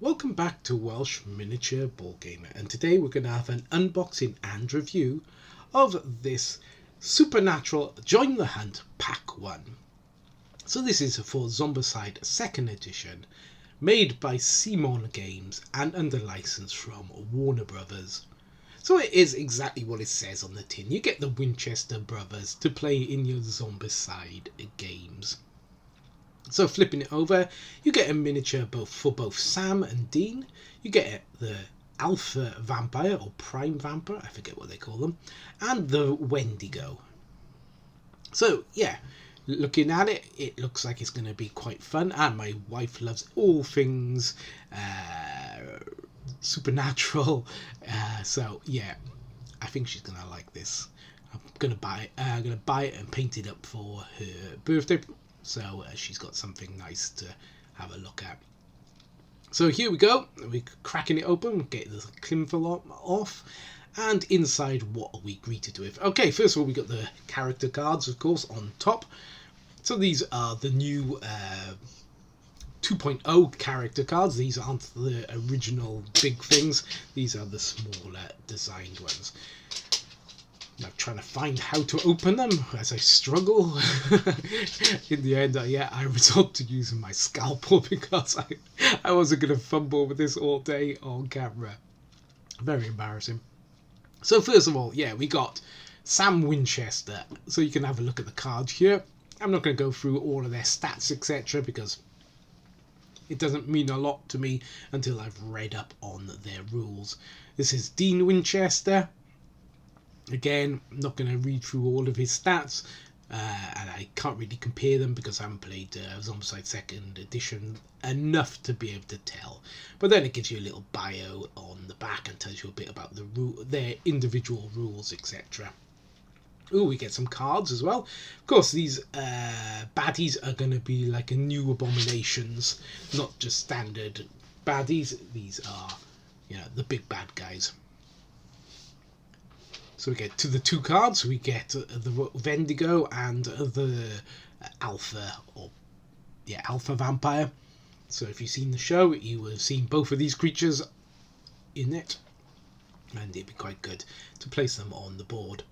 Welcome back to Welsh Miniature Ball Gamer, and today we're going to have an unboxing and review of this Supernatural Join the Hunt Pack 1. So this is for Zombicide 2nd edition, made by Simon Games and under license from Warner Brothers. So it is exactly what it says on the tin. You get the Winchester brothers to play in your Zombicide games. So flipping it over, you get a miniature for both Sam and Dean. You get the Alpha Vampire or Prime Vampire, I forget what they call them, and the Wendigo. So yeah, looking at it, it looks like it's going to be quite fun, and my wife loves all things supernatural. So yeah, I think she's going to like this. I'm going to buy it and paint it up for her birthday. So she's got something nice to have a look at. So here we go. We're cracking it open, get the cling film off, and inside what are we greeted with? Okay, first of all we got the character cards, of course, on top. So these are the new 2.0 character cards. These aren't the original big things. These are the smaller designed ones. I'm trying to find how to open them as I struggle. In the end, I resort to using my scalpel because I wasn't going to fumble with this all day on camera. Very embarrassing. So first of all, we got Sam Winchester. So you can have a look at the cards here. I'm not going to go through all of their stats, etc., because it doesn't mean a lot to me until I've read up on their rules. This is Dean Winchester. Again, I'm not going to read through all of his stats, and I can't really compare them because I haven't played Zombicide 2nd edition enough to be able to tell. But then it gives you a little bio on the back and tells you a bit about their individual rules, etc. Oh, we get some cards as well. Of course, these baddies are going to be like a new abominations, not just standard baddies. These are, the big bad guys. So we get to the two cards, we get the Wendigo and the Alpha Vampire. So if you've seen the show, you will have seen both of these creatures in it, and it'd be quite good to place them on the board.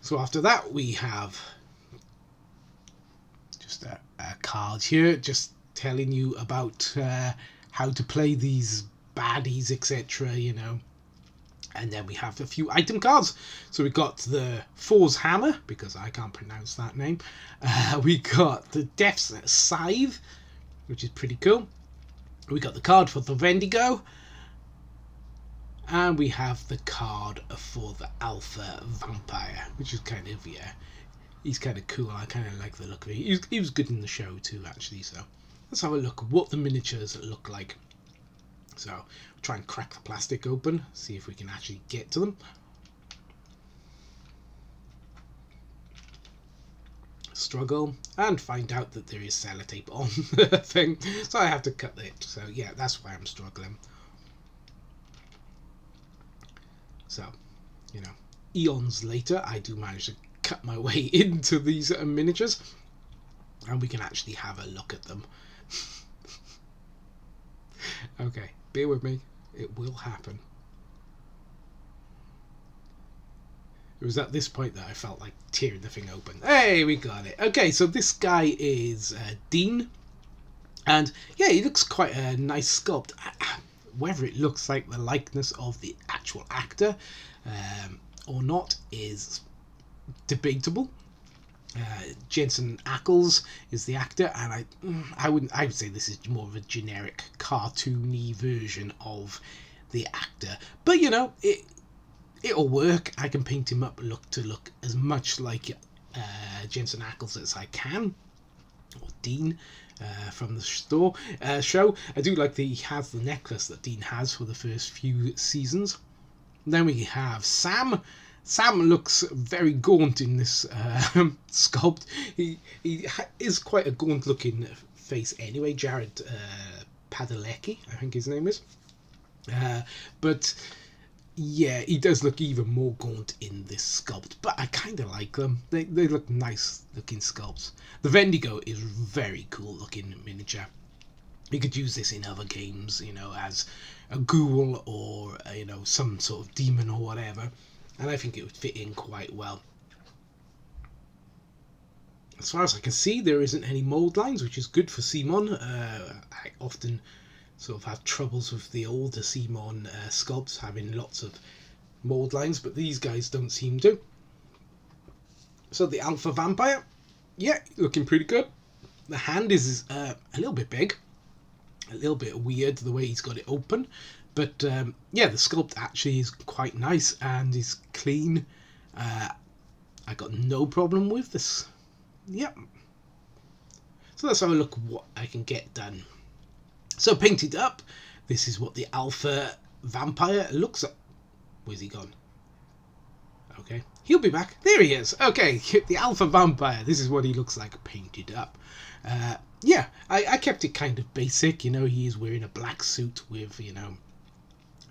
So after that, we have just a card here, just telling you about how to play these baddies, etc., And then we have a few item cards. So we got the Thor's Hammer, because I can't pronounce that name. We got the Death's Scythe, which is pretty cool. We got the card for the Wendigo. And we have the card for the Alpha Vampire, which is kind of, he's kind of cool. I kind of like the look of it. He was good in the show too, actually. So let's have a look at what the miniatures look like. So we'll try and crack the plastic open, see if we can actually get to them. Struggle and find out that there is sellotape on the thing, so I have to cut it. So yeah, that's why I'm struggling. So, eons later, I do manage to cut my way into these miniatures, and we can actually have a look at them. Okay, bear with me, it will happen. It was at this point that I felt like tearing the thing open. Hey, we got it. Okay, so this guy is Dean, and yeah, he looks quite a nice sculpt. Whether it looks like the likeness of the actual actor or not is debatable. Jensen Ackles is the actor, and I would say this is more of a generic cartoony version of the actor, but it'll work. I can paint him up to look as much like Jensen Ackles as I can, or Dean from the show. I do like that he has the necklace that Dean has for the first few seasons. Then we have Sam. Sam looks very gaunt in this sculpt. He is quite a gaunt looking face anyway. Jared Padalecki, I think his name is. But yeah, he does look even more gaunt in this sculpt, but I kind of like them. They look nice looking sculpts. The Wendigo is very cool looking miniature. You could use this in other games, you know, as a ghoul or, you know, some sort of demon or whatever. And I think it would fit in quite well. As far as I can see, there isn't any mold lines, which is good for Simon. I often sort of have troubles with the older Simon sculpts having lots of mold lines, but these guys don't seem to. So the Alpha Vampire, yeah, looking pretty good. The hand is a little bit big, a little bit weird the way he's got it open, but yeah, the sculpt actually is quite nice and is clean. I got no problem with this. Yep. So let's have a look at what I can get done. So painted up, this is what the Alpha Vampire looks like. Where's he gone? Okay, he'll be back. There he is. Okay, the Alpha Vampire. This is what he looks like painted up. Yeah, I kept it kind of basic. You know, he is wearing a black suit with, you know,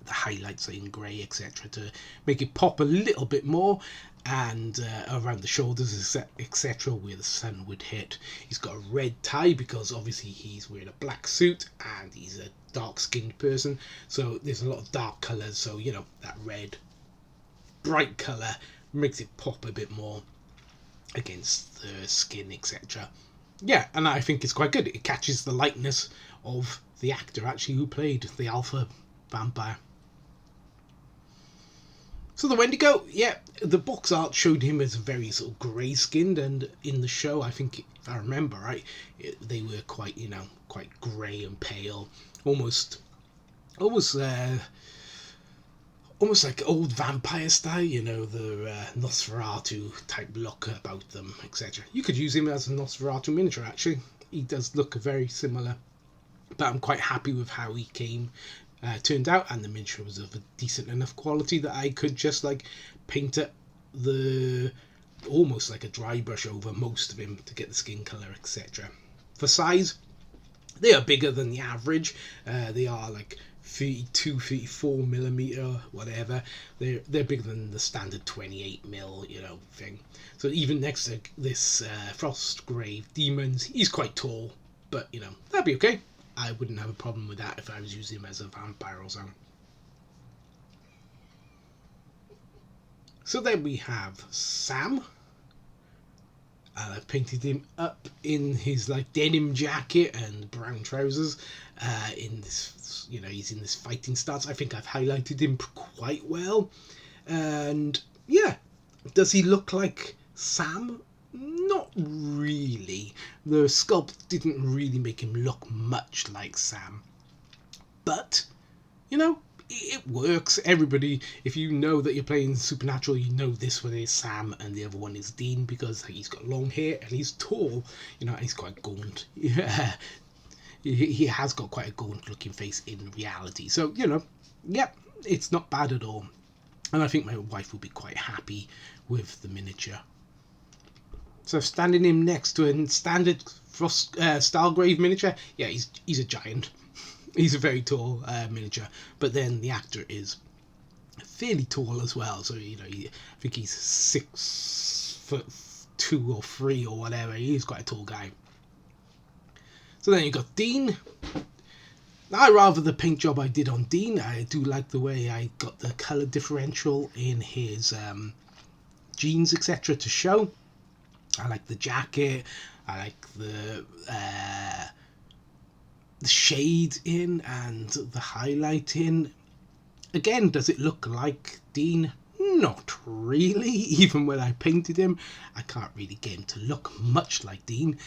the highlights in grey, etc., to make it pop a little bit more, and around the shoulders, etc., where the sun would hit. He's got a red tie because obviously he's wearing a black suit and he's a dark-skinned person, so there's a lot of dark colours, so, you know, that red bright colour makes it pop a bit more against the skin, etc. Yeah, and I think it's quite good. It catches the likeness of the actor actually who played the Alpha Vampire. So the Wendigo, yeah, the box art showed him as very sort of grey-skinned, and in the show, I think, if I remember right, they were quite, you know, quite grey and pale, almost like old vampire style, you know, the Nosferatu type look about them, etc. You could use him as a Nosferatu miniature, actually. He does look very similar, but I'm quite happy with how he turned out, and the miniature was of a decent enough quality that I could just like paint it almost like a dry brush over most of him to get the skin colour, etc. For size, they are bigger than the average. They are like 32, 34 millimeter, whatever. They're bigger than the standard 28mm, you know, thing. So even next to this Frostgrave Demons, he's quite tall, but you know, that'd be okay. I wouldn't have a problem with that if I was using him as a vampire or something. So then we have Sam, and I've painted him up in his like denim jacket and brown trousers. In this, you know, he's in this fighting stance. I think I've highlighted him quite well, and yeah, does he look like Sam? Not really. The sculpt didn't really make him look much like Sam, but you know, it works. Everybody, if you know that you're playing Supernatural, you know this one is Sam and the other one is Dean, because he's got long hair and he's tall, you know, and he's quite gaunt. Yeah, he has got quite a gaunt looking face in reality, so you know, yep, it's not bad at all, and I think my wife will be quite happy with the miniature. So standing him next to a standard Stargrave miniature, yeah, he's a giant. He's a very tall miniature, but then the actor is fairly tall as well. So you know, I think he's 6'2" or 3" or whatever. He's quite a tall guy. So then you got Dean. I rather the paint job I did on Dean. I do like the way I got the color differential in his jeans, etc. to show. I like the jacket. I like the shade in and the highlight in. Again, does it look like Dean? Not really. Even when I painted him, I can't really get him to look much like Dean.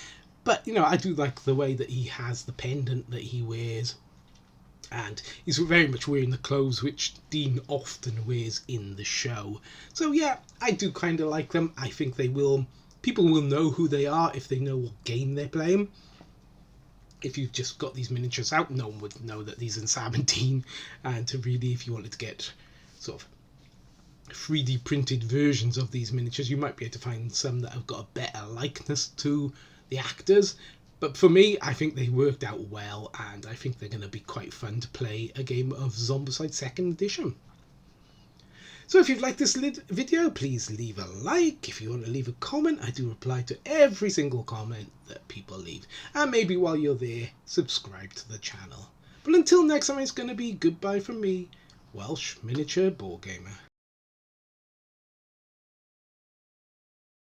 But, you know, I do like the way that he has the pendant that he wears. And he's very much wearing the clothes which Dean often wears in the show. So, yeah, I do kind of like them. I think people will know who they are if they know what game they're playing. If you've just got these miniatures out, no one would know that these are Sam and Dean. And to really, if you wanted to get sort of 3D printed versions of these miniatures, you might be able to find some that have got a better likeness to the actors. But for me, I think they worked out well, and I think they're going to be quite fun to play a game of Zombicide 2nd Edition. So if you've liked this video, please leave a like. If you want to leave a comment, I do reply to every single comment that people leave. And maybe while you're there, subscribe to the channel. But until next time, it's going to be goodbye from me, Welsh Miniature Board Gamer.